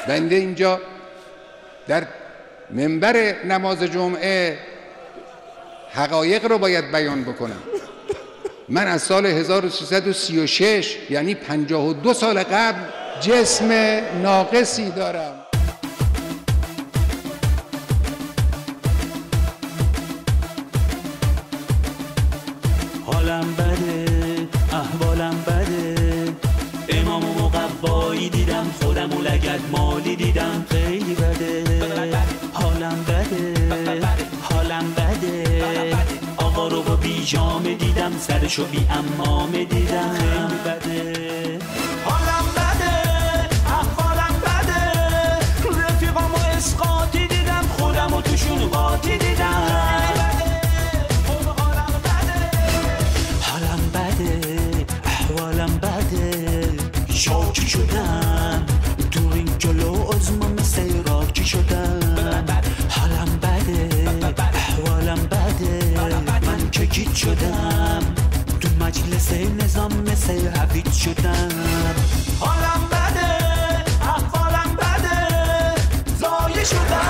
بنده اینجا در منبر نماز جمعه حقایق رو باید بیان بکنم. من از سال 1336 یعنی 52 سال قبل جسم ناقصی دارم. حالم بده، احوالم بده، امام و مقوایی دیدم، خودم و لگد مالی دیدم، خیلی بده. حالم بده، حالم بده، آقا رو با بیجامه دیدم، سرشو بی امامه دیدم، خیلی بده. حالم بده، احوالم بده، رفیقام و اسقاطی دیدم، خودم و توشون قاطی دیدم. شاکی شدم دور این جلو عزما مثل راکی شدم. حالم بده، احوالم بده، من که گیت شدم تو مجلس نظام مثل عبید شدم. حالم بده، احوالم بده، زایه شدم.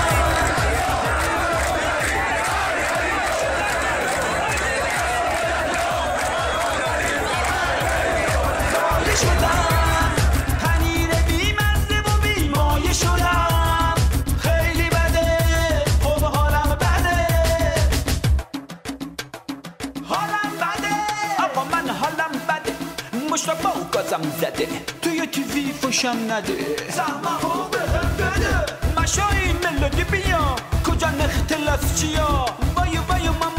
مشتبه و گازم زده توی تیوی فشم نده، زحمه به هم بده، مشایی ملودی بیا کجا اختلاف چیا، وای وای ماما